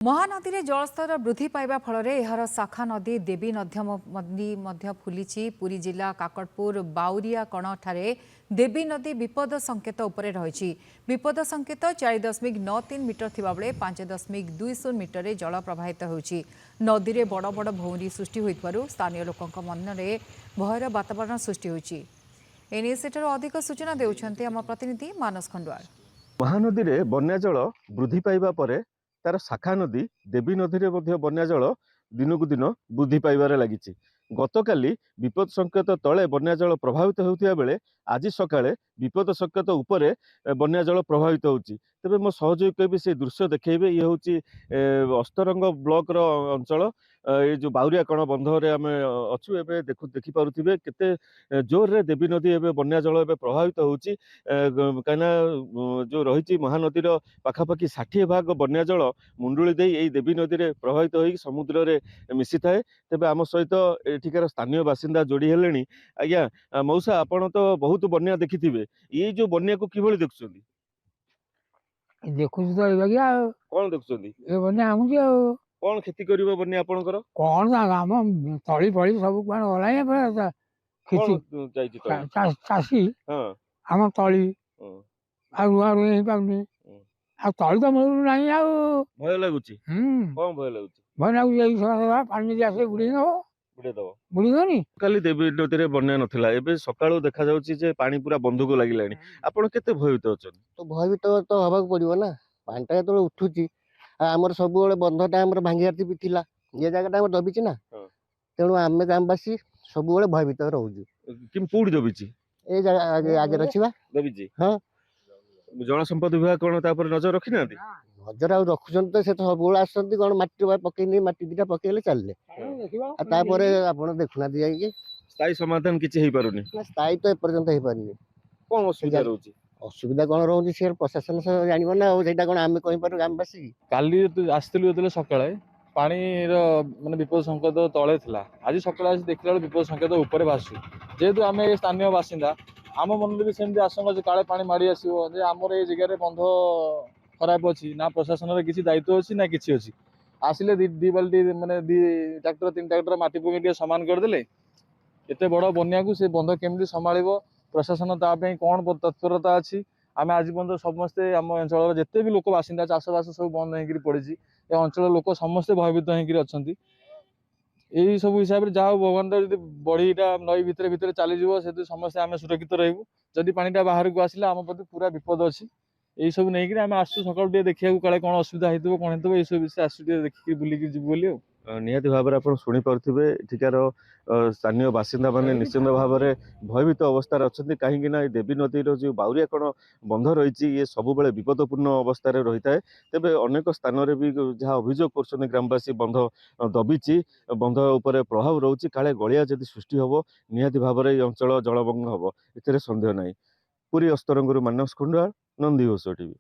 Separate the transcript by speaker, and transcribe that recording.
Speaker 1: महानदी में जलस्तर वृद्धि पाइबा फल एहार शाखा नदी देवी नदी फुली पुरी जिला काकटपुर बाउरिया कण ठारे देवी नदी विपद संकेत उपरे रही विपद संकेत 4.93 मीटर थिबा बेले 5.20 मीटर रे जल प्रवाहित होउछि। नदी रे बड़ बड़ भौरी सृष्टि होइतबारु स्थानीय लोकंक मन रे भयर वातावरण सृष्टि होइछि। एने सेठार अधिक सूचना देउछन्ते आम प्रतिनिधि मानस खंडवाल।
Speaker 2: महानदी रे बन्या जल वृद्धि पाइबा परे तार शाखा नदी देवी नदी रे मध्य बन्या जल दिनकू दिन वृद्धि पाइबारे लागिछि। गतकाली विपद संकेत तले बन्या जल प्रभावित होउथिया बेले आज सकाळे विपद संकेत उपरे बन्या जल प्रभावित होउछि। तेबे मो सहयोगी कहबी से दृश्य देखैबे ये होउछि अस्तरंग ब्लॉक रो अंचल ये जो बाउरिया कण बंधरे आमे अछु एबे देखि पारुथिबे केते जोर रे देवी नदी एबे बन्या जल एबे प्रभावित होउछि। काना जो रही महानदी पाखापाखि 60 भाग बन्या जल मुंडुली दे यही देवी नदी में प्रभावित हो समुद्र रे मिसी थाए। तेबे आम सहित एठिकार स्थानीय बासिंदा जोड़ी हेलेनी। आज्ञा मौसा आपण तो बहुत बन्या देखिथिबे, ये जो बन्या को किभଳି देखुछन्ती?
Speaker 3: देखु तो एबागिया
Speaker 2: कोन देखुछन्ती?
Speaker 3: ए बन्या आमुची आ
Speaker 2: कोन खेती करिवो बन्या आपणकर?
Speaker 3: कोन आम तळी फळी सब कोन ओलाय पर खेती
Speaker 2: कोन जाईची तो?
Speaker 3: चासी
Speaker 2: हां
Speaker 3: आम तळी आ रुआ रुई हे पाउनी
Speaker 2: हम्म।
Speaker 3: आ तळी तो मोर नाही आ
Speaker 2: भय लागुची? कोन भय लागुची?
Speaker 3: भय लागु एई सब पानी जे आसे बुडी न
Speaker 2: बुडे दबो
Speaker 3: बुडी गनी
Speaker 2: काली देवी नदी रे बन्या नथिला, एबे सकाळू देखा जाउची जे पानी पूरा बंधुको लागिलानी। आपण केते भयभीत अछन?
Speaker 4: तो भयभीत तो हवाक पड़ो ना। पानीटा जो उठुची आमर सब बंधटा आम भांगार भी थिला ये जगह दबिची ना। तेणु आम ग्रामवासी सब भयभीत रोचु।
Speaker 2: किम पूड दबिची?
Speaker 4: ए आगे आगे रखा
Speaker 2: दबिची।
Speaker 4: हाँ
Speaker 2: जल संपद विभाग कोन तापर नजर रखी ना?
Speaker 4: नजर आ रखुन तो से सब आसती कौन मटी पकई मटी दिटा पकईले चलले आप देखुना जाइए
Speaker 2: स्थायी समाधान किछि हेई पारुनी।
Speaker 4: स्थायी तो एपर्यंत हो पारनी।
Speaker 2: कोन असुविधा रहउची?
Speaker 4: असुविधा कौन रोचे सी प्रशासन जान ना आईटा कौन आम कहीपर ग्रामवासी
Speaker 5: काली आसलु जो सकाଳେ पानी माने विपद संकेत तले थिला। आज सकाळे देखला विपद संकेत ऊपर भासु जेहेतु आम स्थानीय बासिंदा आम मन भी सेमती आशंका जे काले पानी माड़ी आसो जे आमर ये जगह बंध खराब अच्छी ना प्रशासन किसी दायित्व अच्छी ना किसी अच्छी आसिले दी बाल्टी माने दी ट्रैक्टर 3 ट्रैक्टर माटी पकई सामान करदे एत बड़ बन्या को से बंध केमती संभाल प्रशासन तापाई कौन तत्परता अच्छी आम आज पर्यटन समस्ते आम अंचल जिते भी लोक बासिंदा चाषबास सब बंद हो पड़ी अंचल लोक समस्ते भयभीत होती यही सब हिसाब से जहाँ भगवान जो बढ़ीटा नई भितर भितर चलीज से समस्ते आम सुरक्षित रहू। जदि पानीटा बाहर को आसिला आम प्रति पूरा विपद अच्छी यही सब नहीं आम आसु सकाल देखा काले कौन असुविधा होती कौन हो सब विषय आसु देखिए बुलिकी जीव बोली।
Speaker 2: निहाती भाव में आप शुणी पारे एठिकार स्थानीय बासिंदा माने निश्चित भाव में भयभीत अवस्था अच्छा कहीं देवी नदी जो बाउरिया कण बंध रही ये सब बड़े विपदपूर्ण अवस्था रही है। तेबे अनेक स्थान में भी जहाँ अभियोग कर ग्रामवासी बंध दबिची बंध उपर प्रभाव रोचे काले गलिया जदि सृष्टि हम निहाती भाव में अंचल जलमग्न हम ए सन्देह ना। पुरी अस्तरंगरू मानस खंडवाल, नंदीघोष टीवी।